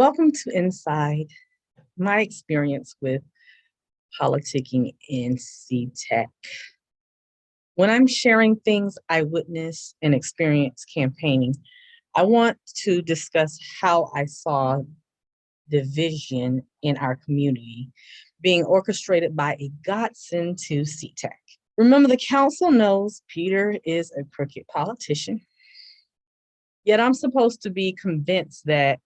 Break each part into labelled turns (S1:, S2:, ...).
S1: Welcome to Inside, my experience with politicking in seatac. When I'm sharing things I witnessed and experienced campaigning, I want to discuss how I saw division in our community being orchestrated by a godsend to seatac. Remember, the council knows Peter is a crooked politician, yet I'm supposed to be convinced that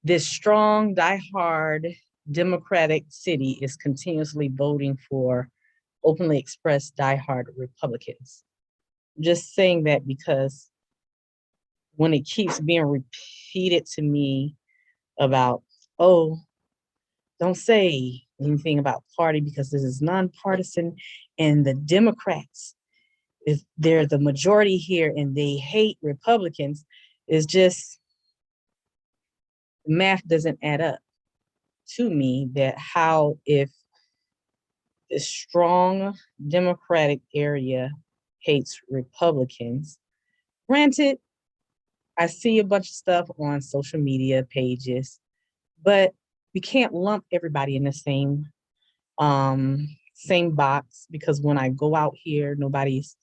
S1: this strong, diehard Democratic city is continuously voting for openly expressed diehard Republicans. Just saying that because when it keeps being repeated to me about, oh, don't say anything about party because this is nonpartisan and the Democrats, if they're the majority here and they hate Republicans, is just math doesn't add up to me that how if the strong Democratic area hates Republicans. Granted, I see a bunch of stuff on social media pages, but we can't lump everybody in the same box because when I go out here, nobody's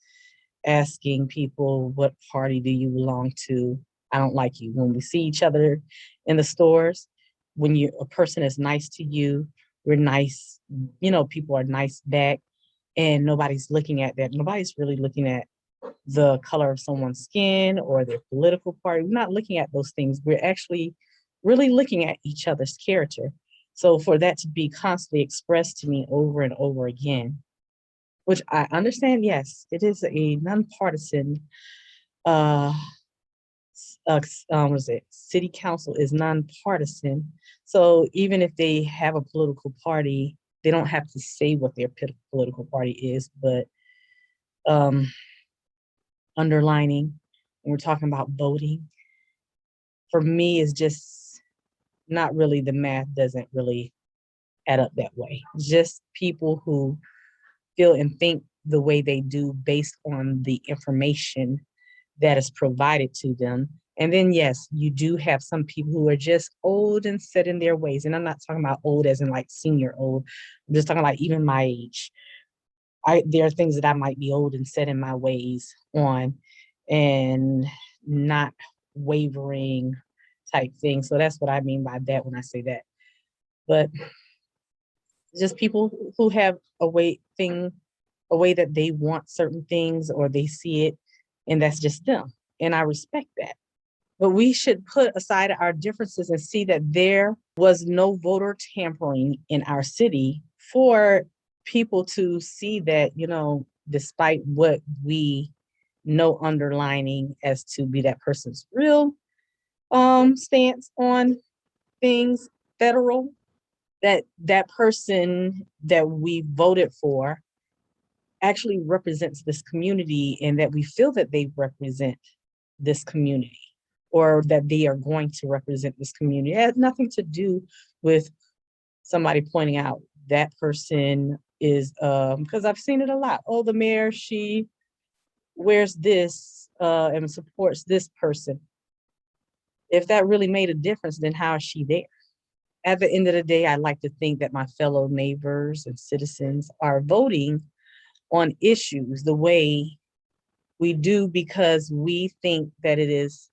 S1: asking people what party do you belong to. I don't like you. When we see each other in the stores, when a person is nice to you, we're nice, people are nice back and nobody's looking at that. Nobody's really looking at the color of someone's skin or their political party. We're not looking at those things. We're actually really looking at each other's character. So for that to be constantly expressed to me over and over again, which I understand, yes, it is a nonpartisan uh what is it? City council is nonpartisan. So even if they have a political party, they don't have to say what their political party is, but um underlining when we're talking about voting, for me is just not really the math doesn't really add up that way. Just people who feel and think the way they do based on the information that is provided to them. And then, yes, you do have some people who are just old and set in their ways. And I'm not talking about old as in like senior old. I'm just talking like even my age. There are things that I might be old and set in my ways on and not wavering type thing. So that's what I mean by that when I say that. But just people who have a way that they want certain things or they see it, and that's just them. And I respect that. But we should put aside our differences and see that there was no voter tampering in our city for people to see that, despite what we know underlining as to be that person's real stance on things federal, that person that we voted for actually represents this community and that we feel that they represent this community or that they are going to represent this community. It has nothing to do with somebody pointing out that person is because I've seen it a lot. Oh, the mayor, she wears this and supports this person. If that really made a difference, then how is she there? At the end of the day, I like to think that my fellow neighbors and citizens are voting on issues the way we do because we think that it is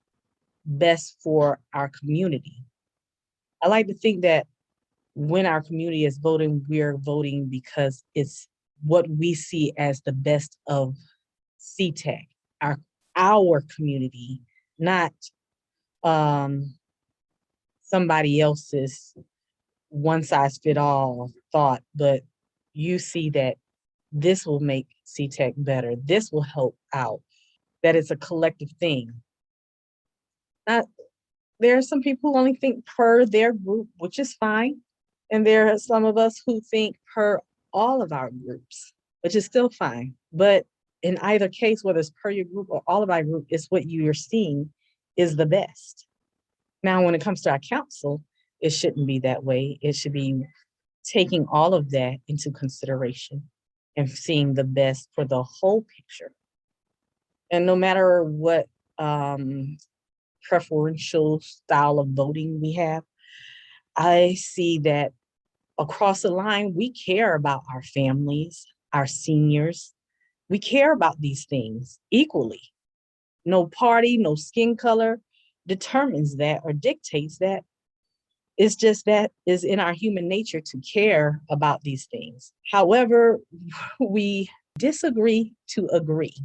S1: best for our community. I like to think that when our community is voting, we're voting because it's what we see as the best of CTEC, our community, not somebody else's one size fit all thought, but you see that this will make CTEC better. This will help out. That it's a collective thing. Not There are some people who only think per their group, which is fine. And there are some of us who think per all of our groups, which is still fine. But in either case, whether it's per your group or all of our group, it's what you're seeing is the best. Now, when it comes to our council, it shouldn't be that way. It should be taking all of that into consideration and seeing the best for the whole picture. And no matter what preferential style of voting we have, I see that across the line, we care about our families, our seniors. We care about these things equally. No party, no skin color determines that or dictates that. It's just that is in our human nature to care about these things. However, we disagree to agree.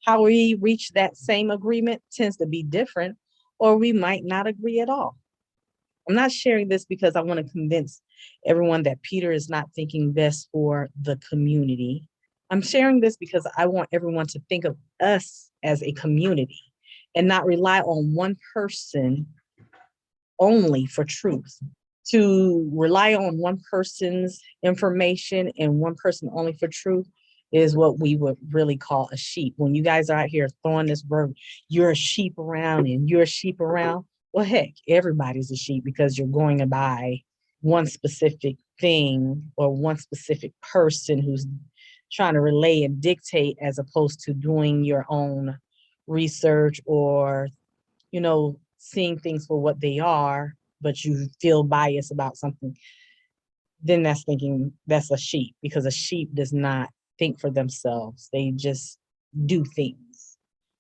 S1: How we reach that same agreement tends to be different, or we might not agree at all. I'm not sharing this because I want to convince everyone that Peter is not thinking best for the community. I'm sharing this because I want everyone to think of us as a community and not rely on one person only for truth. To rely on one person's information and one person only for truth is what we would really call a sheep. When you guys are out here throwing this verb, you're a sheep around and you're a sheep around. Well, heck, everybody's a sheep because you're going by one specific thing or one specific person who's trying to relay and dictate as opposed to doing your own research or seeing things for what they are, but you feel biased about something, then that's a sheep because a sheep does not think for themselves. They just do things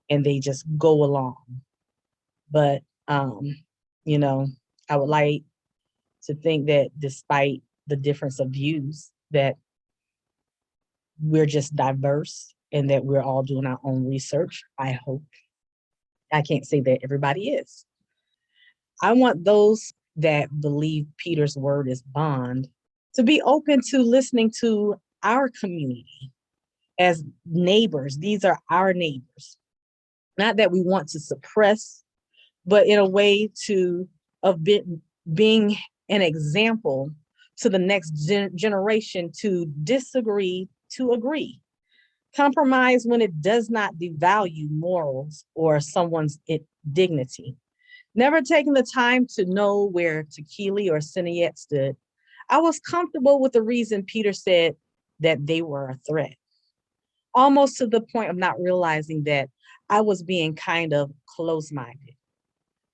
S1: and they just go along. But, you know, I would like to think that despite the difference of views, that we're just diverse and that we're all doing our own research. I hope. I can't say that everybody is. I want those that believe Peter's word is bond to be open to listening to our community as neighbors. These are our neighbors. Not that we want to suppress, but in a way to of being an example to the next generation to disagree to agree. Compromise when it does not devalue morals or someone's dignity. Never taking the time to know where Tequila or Cineette stood, I was comfortable with the reason Peter said that they were a threat, almost to the point of not realizing that I was being kind of close minded,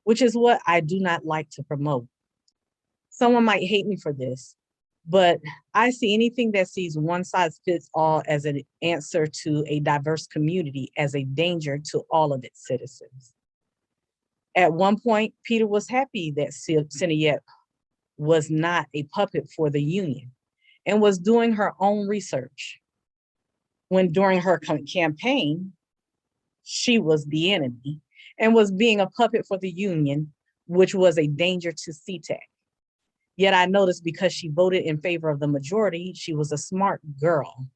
S1: which is what I do not like to promote. Someone might hate me for this, but I see anything that sees one size fits all as an answer to a diverse community as a danger to all of its citizens. At one point, Peter was happy that Cineette was not a puppet for the union and was doing her own research. When during her campaign, she was the enemy and was being a puppet for the union, which was a danger to seatac. Yet I noticed because she voted in favor of the majority, she was a smart girl.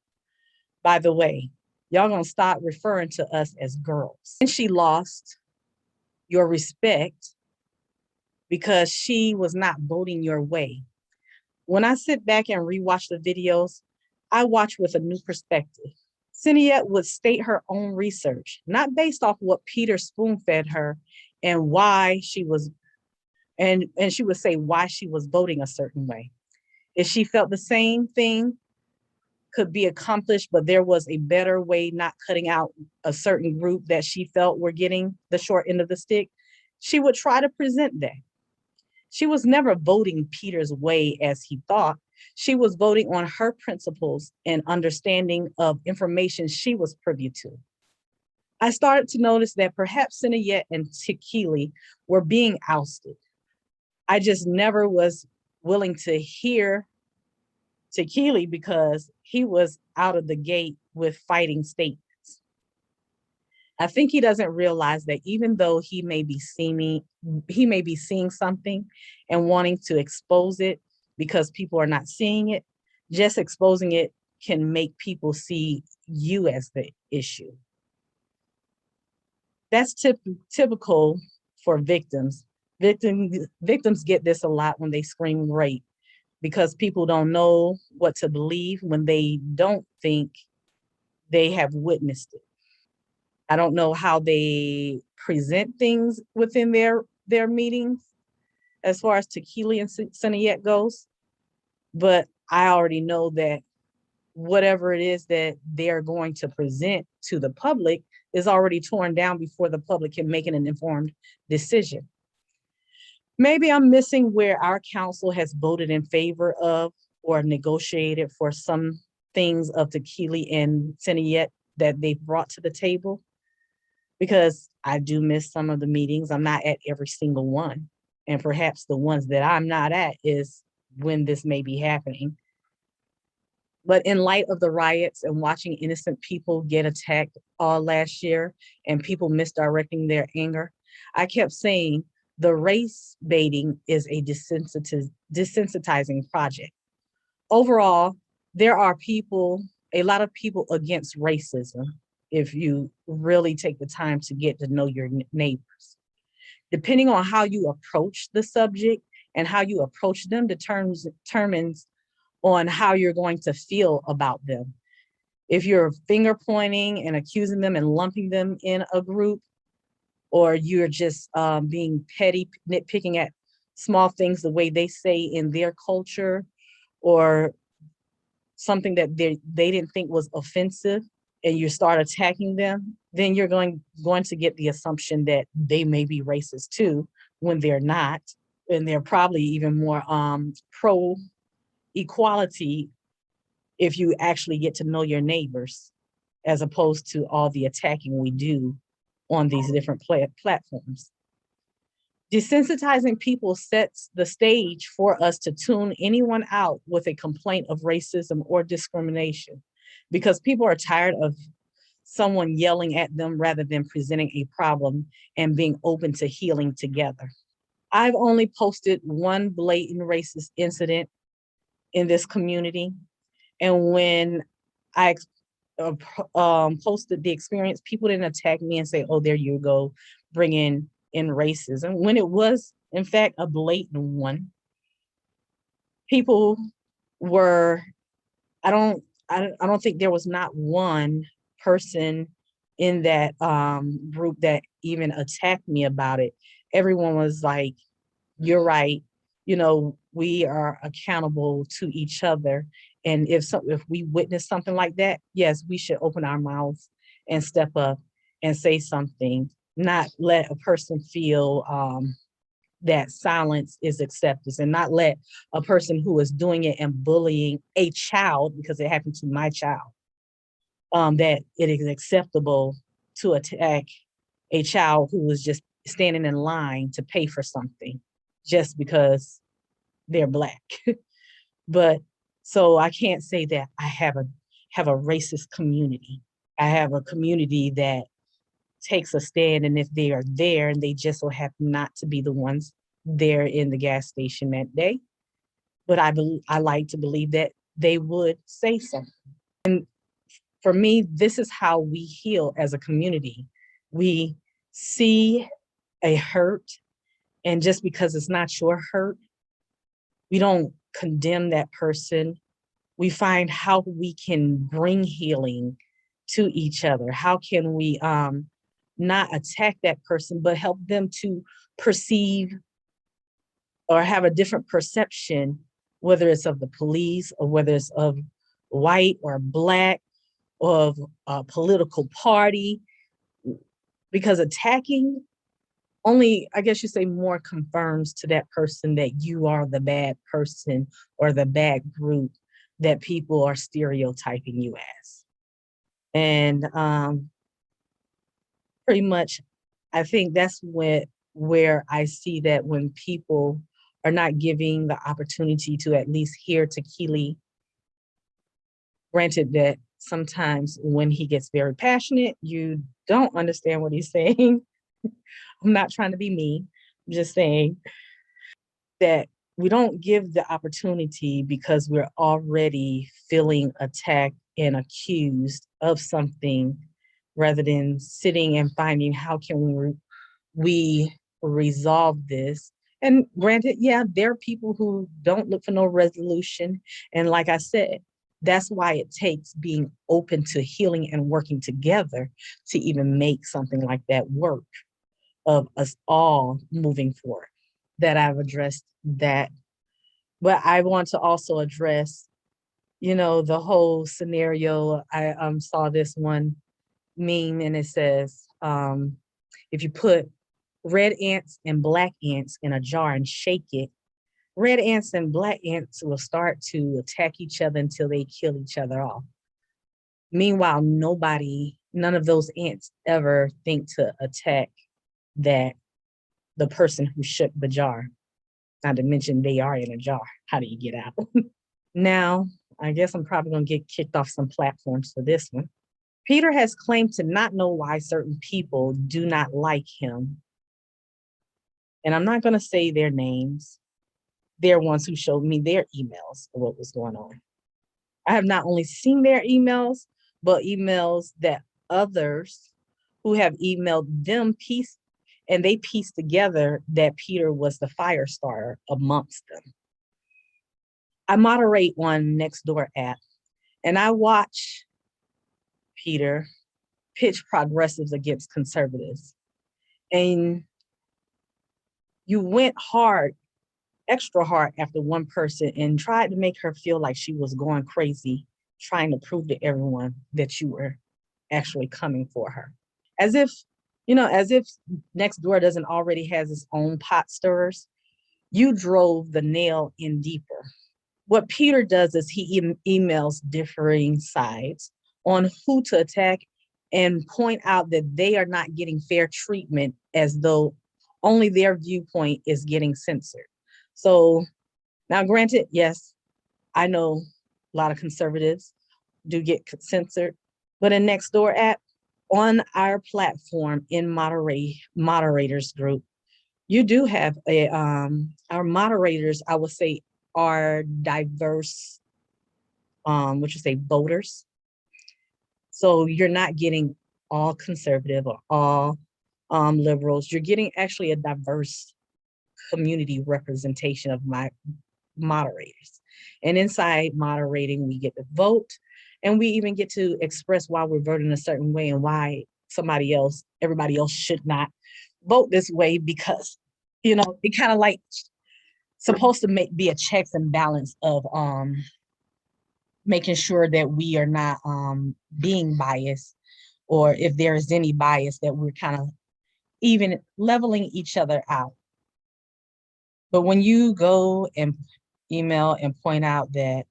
S1: By the way, y'all gonna stop referring to us as girls. And she lost your respect because she was not voting your way. When I sit back and rewatch the videos, I watch with a new perspective. Cineette would state her own research, not based off what Peter spoon fed her and why she was, and she would say why she was voting a certain way. If she felt the same thing could be accomplished, but there was a better way, not cutting out a certain group that she felt were getting the short end of the stick, she would try to present that. She was never voting Peter's way as he thought. She was voting on her principles and understanding of information she was privy to. I started to notice that perhaps Cineette and Tequila were being ousted. I just never was willing to hear Tequila because he was out of the gate with fighting statements. I think he doesn't realize that even though he may be seeing something and wanting to expose it because people are not seeing it, just exposing it can make people see you as the issue. That's typical for victims. Victims get this a lot when they scream rape because people don't know what to believe when they don't think they have witnessed it. I don't know how they present things within their meetings as far as Tequila and Cineette goes, but I already know that whatever it is that they're going to present to the public is already torn down before the public can make an informed decision. Maybe I'm missing where our council has voted in favor of or negotiated for some things of tequila and Seniet that they've brought to the table, because I do miss some of the meetings. I'm not at every single one. And perhaps the ones that I'm not at is when this may be happening. But in light of the riots and watching innocent people get attacked all last year and people misdirecting their anger, I kept saying the race baiting is a desensitizing project. Overall, there are people, a lot of people against racism if you really take the time to get to know your neighbors. Depending on how you approach the subject and how you approach them determines on how you're going to feel about them. If you're finger pointing and accusing them and lumping them in a group, or you're just being petty, nitpicking at small things the way they say in their culture, or something that they didn't think was offensive, and you start attacking them, then you're going to get the assumption that they may be racist too, when they're not, and they're probably even more pro equality if you actually get to know your neighbors, as opposed to all the attacking we do on these different platforms. Desensitizing people sets the stage for us to tune anyone out with a complaint of racism or discrimination, because people are tired of someone yelling at them rather than presenting a problem and being open to healing together. I've only posted one blatant racist incident in this community. And when I posted the experience, people didn't attack me and say, oh, there you go, bringing in racism, when it was, in fact, a blatant one. People were, I don't think there was not one person in that group that even attacked me about it. Everyone was like, you're right. You know, we are accountable to each other. And if we witness something like that, yes, we should open our mouths and step up and say something, not let a person feel that silence is acceptance, and not let a person who is doing it and bullying a child, because it happened to my child, that it is acceptable to attack a child who was just standing in line to pay for something just because they're Black. But so I can't say that I have a racist community. I have a community that takes a stand, and if they are there and they just so happen not to be the ones there in the gas station that day, but I like to believe that they would say something. And for me, this is how we heal as a community. We see a hurt, and just because it's not your hurt, we don't condemn that person. We find how we can bring healing to each other. How can we not attack that person, but help them to perceive or have a different perception, whether it's of the police or whether it's of white or Black, of a political party, because attacking only, I guess you say, more confirms to that person that you are the bad person or the bad group that people are stereotyping you as. And pretty much, I think that's where I see that when people are not giving the opportunity to at least hear Tequila, granted that sometimes when he gets very passionate, you don't understand what he's saying. I'm not trying to be mean. I'm just saying that we don't give the opportunity because we're already feeling attacked and accused of something, rather than sitting and finding how can we resolve this. And granted, yeah, there are people who don't look for no resolution. And like I said, that's why it takes being open to healing and working together to even make something like that work, of us all moving forward. That I've addressed that. But I want to also address, the whole scenario. I saw this one meme, and it says, if you put red ants and black ants in a jar and shake it, red ants and black ants will start to attack each other until they kill each other off. Meanwhile, none of those ants ever think to attack that the person who shook the jar. Not to mention they are in a jar. How do you get out? Now, I guess I'm probably going to get kicked off some platforms for this one. Peter has claimed to not know why certain people do not like him. And I'm not going to say their names. They're ones who showed me their emails of what was going on. I have not only seen their emails, but emails that others who have emailed them and they pieced together that Peter was the fire starter amongst them. I moderate on Nextdoor app, and I watch Peter pitch progressives against conservatives. And you went hard, extra hard after one person and tried to make her feel like she was going crazy, trying to prove to everyone that you were actually coming for her. As if Nextdoor doesn't already has its own pot stirrers, you drove the nail in deeper. What Peter does is he emails differing sides on who to attack and point out that they are not getting fair treatment as though only their viewpoint is getting censored. So now, granted, yes, I know a lot of conservatives do get censored, but in Nextdoor app, on our platform in moderators group, you do have our moderators, I would say, are diverse, what you say, voters. So you're not getting all conservative or all liberals. You're getting actually a diverse community representation of my moderators. And inside moderating, we get to vote, and we even get to express why we're voting a certain way and why everybody else should not vote this way, because, it kind of like supposed to be a checks and balance of making sure that we are not being biased, or if there is any bias, that we're kind of even leveling each other out. But when you go and email and point out that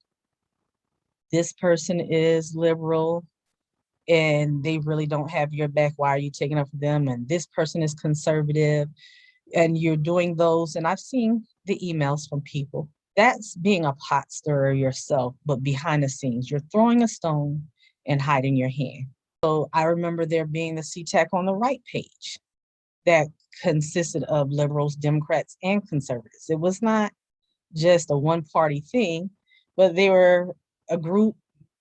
S1: this person is liberal and they really don't have your back, why are you taking up for them? And this person is conservative, and you're doing those. And I've seen the emails from people. That's being a pot stirrer yourself, but behind the scenes, you're throwing a stone and hiding your hand. So I remember there being the seatac on the right page that consisted of liberals, Democrats, and conservatives. It was not just a one-party thing, but they were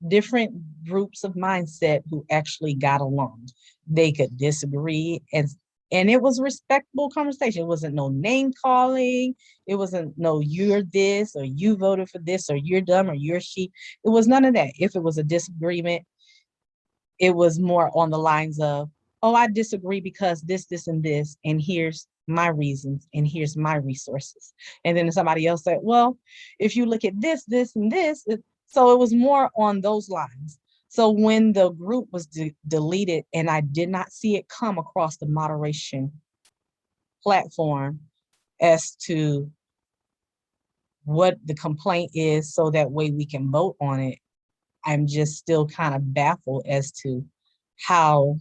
S1: different groups of mindset who actually got along. They could disagree, and it was a respectable conversation. It wasn't no name calling. It wasn't no you're this or you voted for this or you're dumb or you're sheep. It was none of that. If it was a disagreement, it was more on the lines of, oh, I disagree because this, and this, and here's my reasons, and here's my resources. And then somebody else said, well, if you look at this, and this, so it was more on those lines. So when the group was deleted and I did not see it come across the moderation platform as to what the complaint is, so that way we can vote on it, I'm just still kind of baffled as to how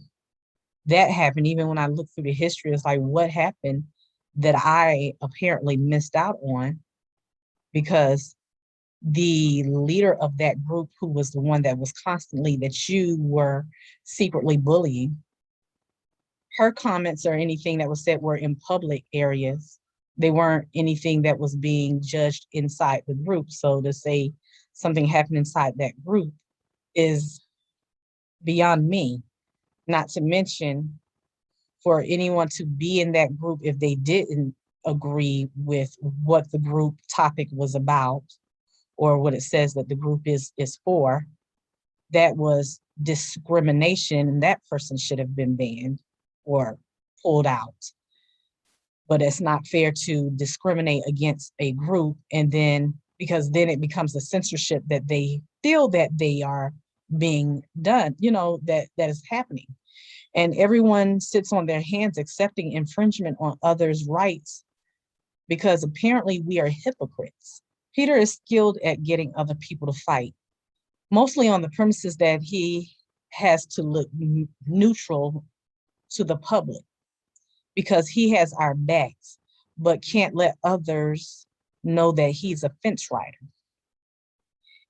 S1: that happened. Even when I look through the history, it's like, what happened that I apparently missed out on? Because the leader of that group, who was the one that was constantly, that you were secretly bullying, her comments or anything that was said were in public areas. They weren't anything that was being judged inside the group. So to say something happened inside that group is beyond me. Not to mention, for anyone to be in that group, if they didn't agree with what the group topic was about or what it says that the group is for, that was discrimination, and that person should have been banned or pulled out. But it's not fair to discriminate against a group, and then, because then it becomes a censorship that they feel that they are being done, that is happening. And everyone sits on their hands accepting infringement on others' rights because apparently we are hypocrites. Peter is skilled at getting other people to fight, mostly on the premises that he has to look neutral to the public because he has our backs, but can't let others know that he's a fence rider.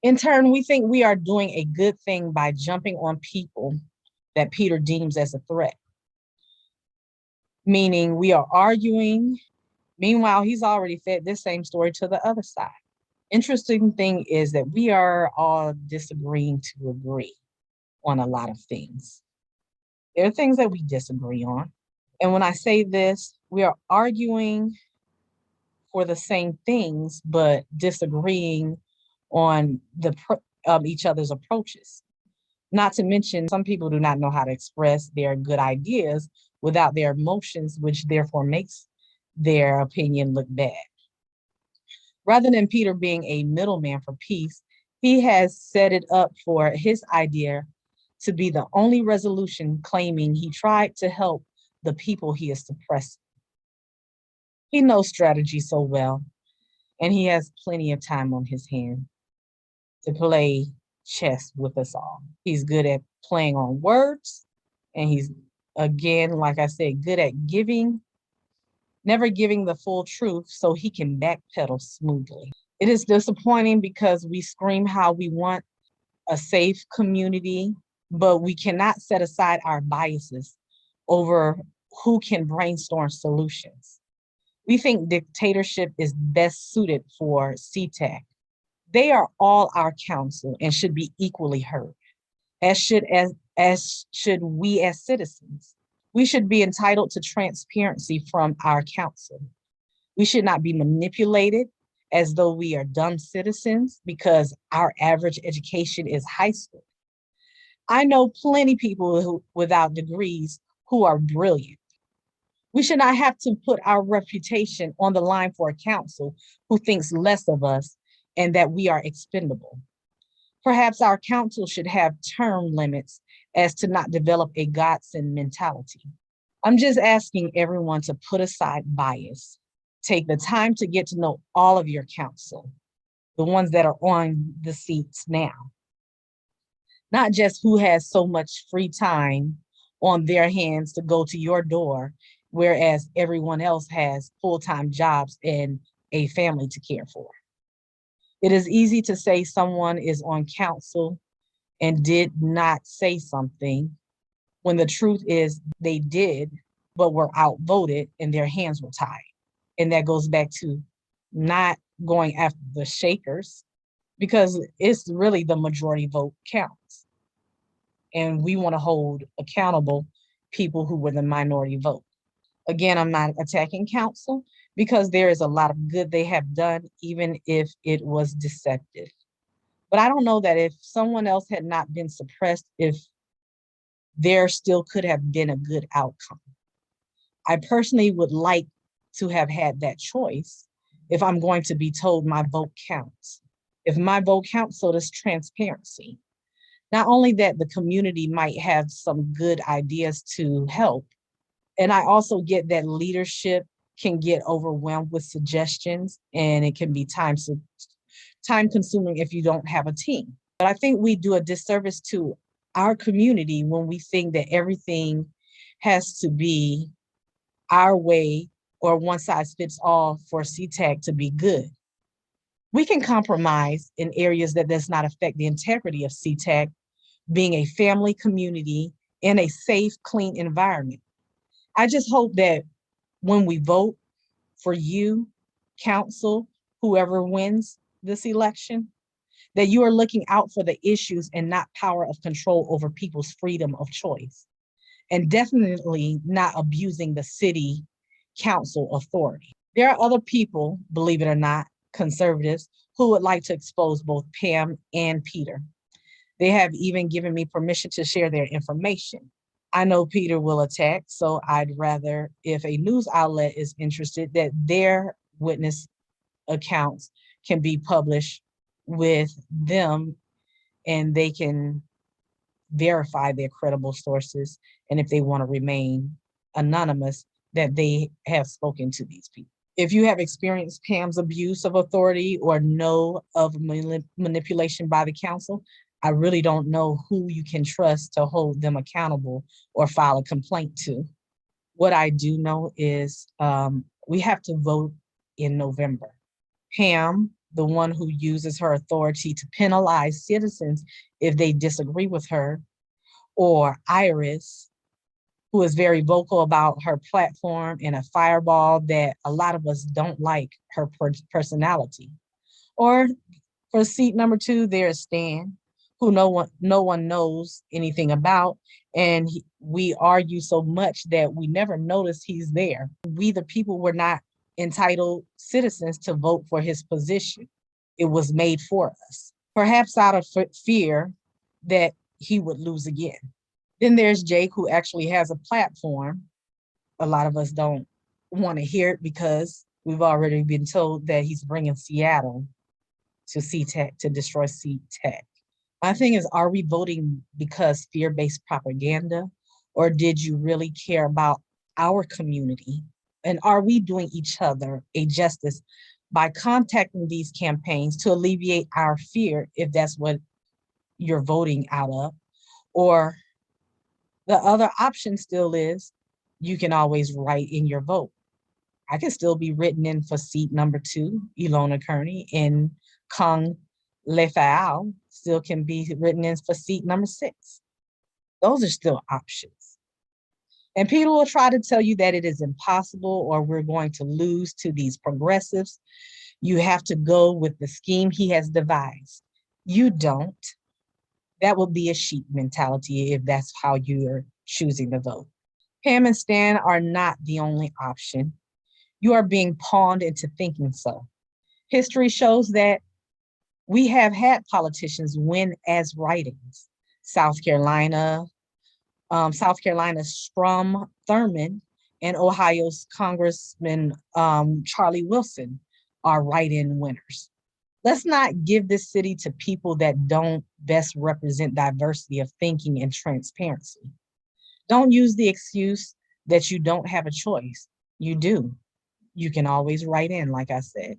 S1: In turn, we think we are doing a good thing by jumping on people that Peter deems as a threat, meaning we are arguing. Meanwhile, he's already fed this same story to the other side. Interesting thing is that we are all disagreeing to agree on a lot of things. There are things that we disagree on. And when I say this, we are arguing for the same things, but disagreeing on each other's approaches. Not to mention, some people do not know how to express their good ideas without their emotions, which therefore makes their opinion look bad. Rather than Peter being a middleman for peace, he has set it up for his idea to be the only resolution, claiming he tried to help the people he is suppressing. He knows strategy so well, and he has plenty of time on his hand to play chess with us all. He's good at playing on words, and he's, again, like I said, good at never giving the full truth so he can backpedal smoothly. It is disappointing because we scream how we want a safe community, but we cannot set aside our biases over who can brainstorm solutions. We think dictatorship is best suited for seatac. They are all our counsel and should be equally heard, as should we as citizens. We should be entitled to transparency from our counsel. We should not be manipulated as though we are dumb citizens because our average education is high school. I know plenty of people without degrees who are brilliant. We should not have to put our reputation on the line for a council who thinks less of us and that we are expendable. Perhaps our council should have term limits as to not develop a godsend mentality. I'm just asking everyone to put aside bias. Take the time to get to know all of your council, the ones that are on the seats now. Not just who has so much free time on their hands to go to your door, whereas everyone else has full-time jobs and a family to care for. It is easy to say someone is on council and did not say something when the truth is they did, but were outvoted and their hands were tied. And that goes back to not going after the shakers because it's really the majority vote counts. And we want to hold accountable people who were the minority vote. Again, I'm not attacking council because there is a lot of good they have done, even if it was deceptive. But I don't know that if someone else had not been suppressed, if there still could have been a good outcome. I personally would like to have had that choice if I'm going to be told my vote counts. If my vote counts, so does transparency. Not only that, the community might have some good ideas to help. And I also get that leadership can get overwhelmed with suggestions and it can be time consuming if you don't have a team. But I think we do a disservice to our community when we think that everything has to be our way or one size fits all for seatac to be good. We can compromise in areas that does not affect the integrity of seatac being a family community in a safe, clean environment. I just hope that when we vote for you, council, whoever wins this election, that you are looking out for the issues and not power of control over people's freedom of choice. And definitely not abusing the city council authority. There are other people, believe it or not, conservatives, who would like to expose both Pam and Peter. They have even given me permission to share their information. I know Peter will attack, so I'd rather, if a news outlet is interested, that their witness accounts can be published with them and they can verify their credible sources, and if they want to remain anonymous, that they have spoken to these people. If you have experienced Pam's abuse of authority or know of manipulation by the council, I really don't know who you can trust to hold them accountable or file a complaint to. What I do know is we have to vote in November. Pam, the one who uses her authority to penalize citizens if they disagree with her, or Iris, who is very vocal about her platform and a fireball that a lot of us don't like her personality. Or for seat number 2, there's Stan, who no one knows anything about, and we argue so much that we never notice he's there. We, the people, were not entitled citizens to vote for his position. It was made for us, perhaps out of fear that he would lose again. Then there's Jake, who actually has a platform. A lot of us don't want to hear it because we've already been told that he's bringing Seattle to seatac, to destroy seatac. My thing is, are we voting because fear-based propaganda, or did you really care about our community? And are we doing each other a justice by contacting these campaigns to alleviate our fear, if that's what you're voting out of? Or the other option still is you can always write in your vote. I can still be written in for seat number 2, Ilona Kearney, and Kong Lefau still can be written in for seat number 6. Those are still options. And people will try to tell you that it is impossible or we're going to lose to these progressives. You have to go with the scheme he has devised. You don't. That will be a sheep mentality if that's how you're choosing to vote. Pam and Stan are not the only option. You are being pawned into thinking so. History shows that we have had politicians win as write-ins. South Carolina's Strom Thurmond and Ohio's Congressman Charlie Wilson are write-in winners. Let's not give this city to people that don't best represent diversity of thinking and transparency. Don't use the excuse that you don't have a choice. You do. You can always write in, like I said.